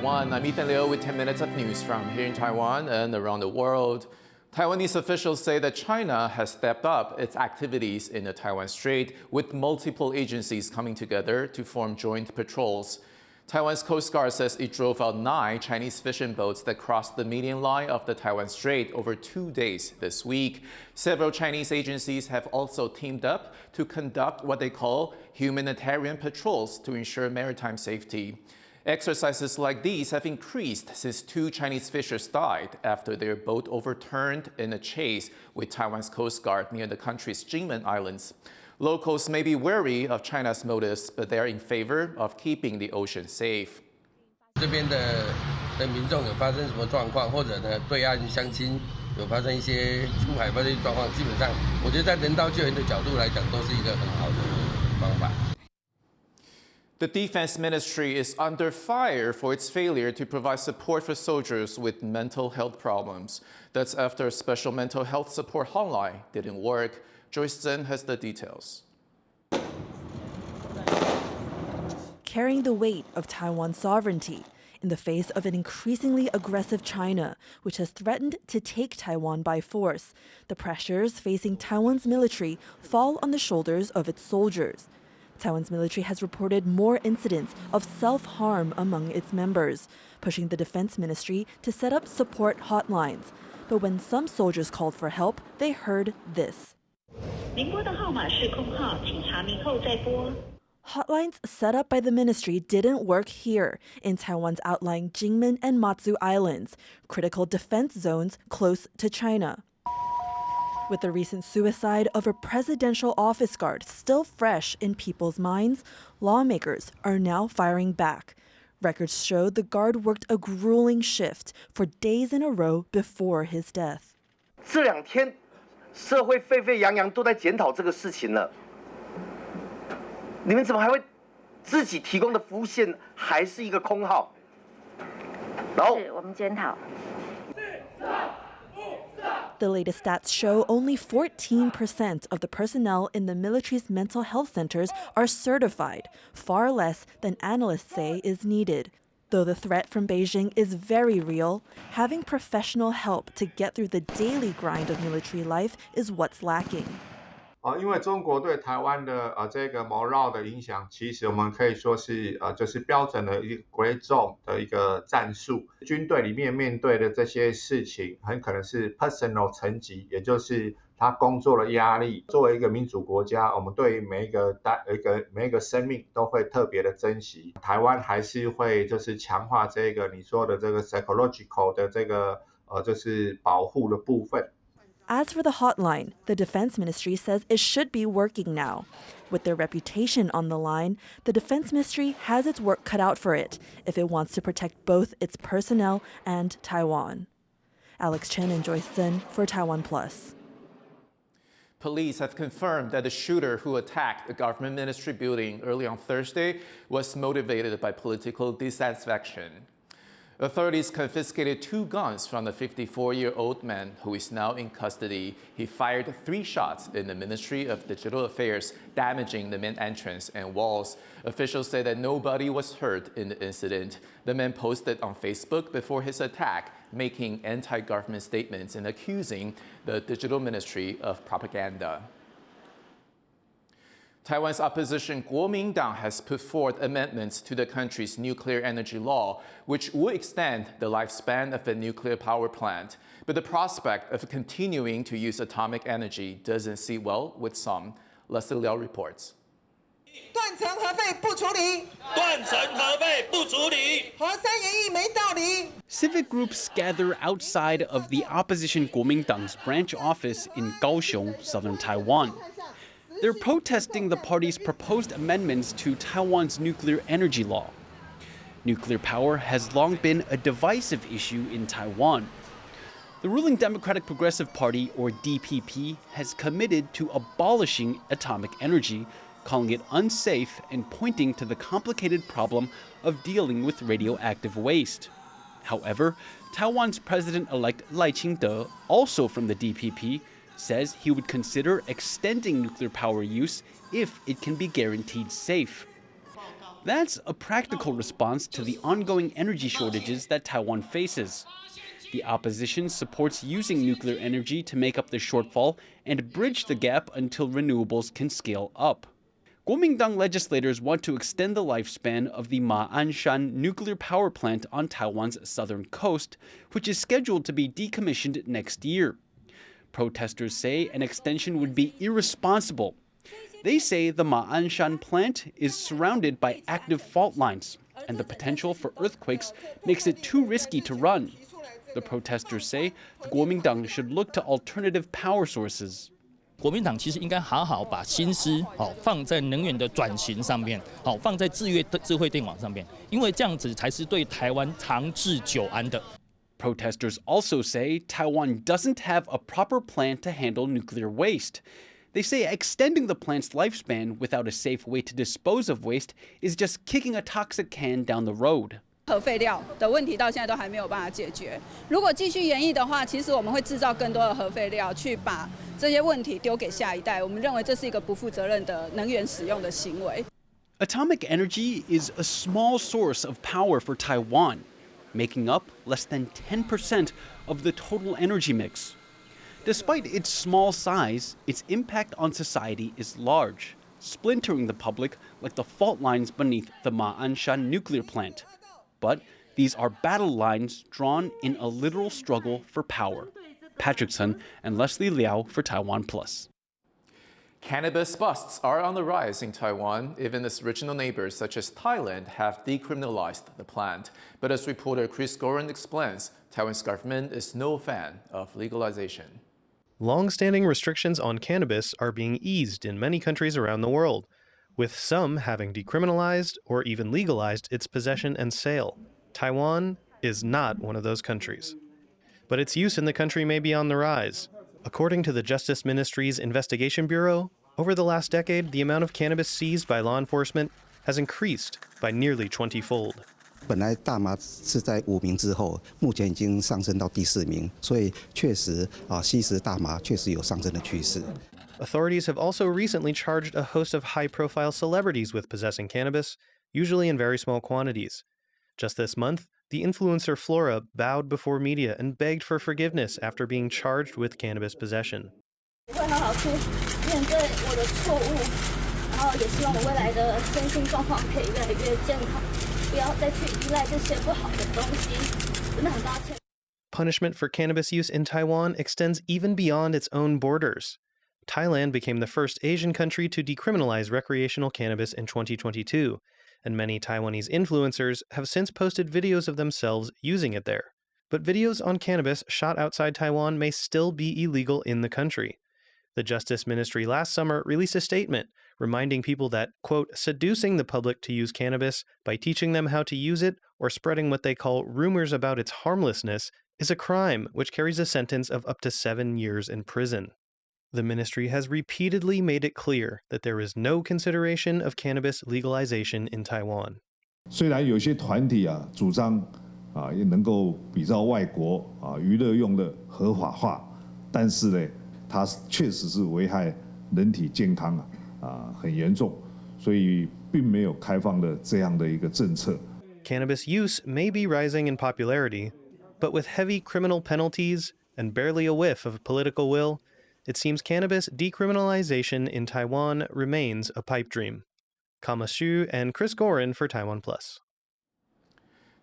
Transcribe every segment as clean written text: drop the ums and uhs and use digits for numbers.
Taiwan. I'm Ethan Liu with 10 minutes of news from here in Taiwan and around the world. Taiwanese officials say that China has stepped up its activities in the Taiwan Strait, with multiple agencies coming together to form joint patrols. Taiwan's Coast Guard says it drove out 9 Chinese fishing boats that crossed the median line of the Taiwan Strait over 2 days this week. Several Chinese agencies have also teamed up to conduct what they call humanitarian patrols to ensure maritime safety. Exercises like these have increased since 2 Chinese fishers died after their boat overturned in a chase with Taiwan's Coast Guard near the country's Jinmen Islands. Locals may be wary of China's motives, but they are in favor of keeping the ocean safe. 这边的民众有发生什么状况，或者呢对岸相亲有发生一些出海发生状况，基本上我觉得在人道救援的角度来讲，都是一个很好的方法。 The Defense Ministry is under fire for its failure to provide support for soldiers with mental health problems. That's after a special mental health support hotline didn't work. Joyce Zhen has the details. Carrying the weight of Taiwan's sovereignty in the face of an increasingly aggressive China, which has threatened to take Taiwan by force, the pressures facing Taiwan's military fall on the shoulders of its soldiers. Taiwan's military has reported more incidents of self-harm among its members, pushing the Defense Ministry to set up support hotlines. But when some soldiers called for help, they heard this. Hotlines set up by the ministry didn't work here in Taiwan's outlying Jinmen and Matsu Islands, critical defense zones close to China. With the recent suicide of a presidential office guard still fresh in people's minds, lawmakers are now firing back. Records show the guard worked a grueling shift for days in a row before his death. 这2天社会沸沸扬扬都在检讨这个事情了，你们怎么还会自己提供的服务线还是一个空号？然后是我们检讨。 The latest stats show only 14% of the personnel in the military's mental health centers are certified, far less than analysts say is needed. Though the threat from Beijing is very real, having professional help to get through the daily grind of military life is what's lacking. 因为中国对台湾的这个谋绕的影响，其实我们可以说是就是标准的一个 Great Zone 的一个战术。军队里面面对的这些事情，很可能是 personal 层级，也就是他工作的压力。作为一个民主国家，我们对于每一个生命都会特别的珍惜。台湾还是会就是强化这个你说的这个 psychological 的这个就是保护的部分。 As for the hotline, the Defense Ministry says it should be working now. With their reputation on the line, the Defense Ministry has its work cut out for it if it wants to protect both its personnel and Taiwan. Alex Chen and Joyce Zhen for TaiwanPlus. Police have confirmed that the shooter who attacked the government ministry building early on Thursday was motivated by political dissatisfaction. Authorities confiscated 2 guns from the 54-year-old man who is now in custody. He fired 3 shots in the Ministry of Digital Affairs, damaging the main entrance and walls. Officials say that nobody was hurt in the incident. The man posted on Facebook before his attack, making anti-government statements and accusing the Digital Ministry of propaganda. Taiwan's opposition Kuomintang has put forth amendments to the country's nuclear energy law, which would extend the lifespan of a nuclear power plant. But the prospect of continuing to use atomic energy doesn't sit well with some. Leslie Liao reports. Civic groups gather outside of the opposition Kuomintang's branch office in Kaohsiung, southern Taiwan. They're protesting the party's proposed amendments to Taiwan's nuclear energy law. Nuclear power has long been a divisive issue in Taiwan. The ruling Democratic Progressive Party, or DPP, has committed to abolishing atomic energy, calling it unsafe and pointing to the complicated problem of dealing with radioactive waste. However, Taiwan's president-elect Lai Ching-te, also from the DPP, says he would consider extending nuclear power use if it can be guaranteed safe. That's a practical response to the ongoing energy shortages that Taiwan faces. The opposition supports using nuclear energy to make up the shortfall and bridge the gap until renewables can scale up. Kuomintang legislators want to extend the lifespan of the Ma'anshan nuclear power plant on Taiwan's southern coast, which is scheduled to be decommissioned next year. Protesters say an extension would be irresponsible. They say the Ma'anshan plant is surrounded by active fault lines, and the potential for earthquakes makes it too risky to run. The protesters say the Kuomintang should look to alternative power sources. 国民党其实应该好好把心思放在能源的转型上面，放在智慧电网上面，因为这样子才是对台湾长治久安的。 Protesters also say Taiwan doesn't have a proper plan to handle nuclear waste. They say extending the plant's lifespan without a safe way to dispose of waste is just kicking a toxic can down the road. 核废料的问题到现在都还没有办法解决。如果继续延役的话，其实我们会制造更多的核废料，去把这些问题丢给下一代。我们认为这是一个不负责任的能源使用的行为。Atomic energy is a small source of power for Taiwan, making up less than 10% of the total energy mix. Despite its small size, its impact on society is large, splintering the public like the fault lines beneath the Ma'anshan nuclear plant. But these are battle lines drawn in a literal struggle for power. Patrick Sun and Leslie Liao for TaiwanPlus. Cannabis busts are on the rise in Taiwan. Even its regional neighbors such as Thailand have decriminalized the plant. But as reporter Chris Gorin explains, Taiwan's government is no fan of legalization. Long-standing restrictions on cannabis are being eased in many countries around the world, with some having decriminalized or even legalized its possession and sale. Taiwan is not one of those countries. But its use in the country may be on the rise. According to the Justice Ministry's Investigation Bureau, over the last decade, the amount of cannabis seized by law enforcement has increased by nearly 20-fold. 本来大麻是在5名之后，目前已经上升到第4名，所以确实吸食大麻确实有上升的趋势。 Authorities have also recently charged a host of high-profile celebrities with possessing cannabis, usually in very small quantities. Just this month, the influencer Flora bowed before media and begged for forgiveness after being charged with cannabis possession. Punishment for cannabis use in Taiwan extends even beyond its own borders. Thailand became the first Asian country to decriminalize recreational cannabis in 2022, and many Taiwanese influencers have since posted videos of themselves using it there. But videos on cannabis shot outside Taiwan may still be illegal in the country. The Justice Ministry last summer released a statement reminding people that, quote, seducing the public to use cannabis by teaching them how to use it or spreading what they call rumors about its harmlessness is a crime which carries a sentence of up to 7 years in prison. The ministry has repeatedly made it clear that there is no consideration of cannabis legalization in Taiwan. 虽然有些团体主张也能够比照外国娱乐用的合法化，但是呢，它确实是危害人体健康很严重，所以并没有开放的这样的一个政策。 Cannabis use may be rising in popularity, but with heavy criminal penalties and barely a whiff of political will, it seems cannabis decriminalization in Taiwan remains a pipe dream. Kaohsiung and Chris Gorin for TaiwanPlus.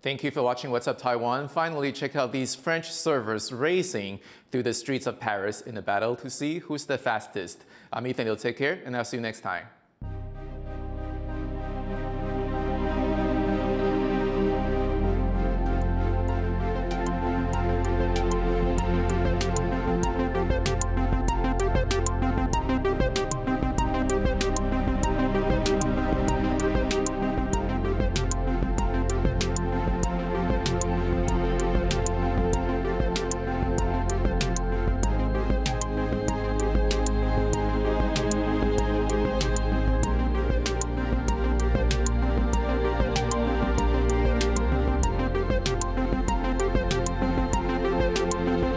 Thank you for watching What's Up Taiwan. Finally, check out these French servers racing through the streets of Paris in a battle to see who's the fastest. I'm Ethan. You'll take care, and I'll see you next time.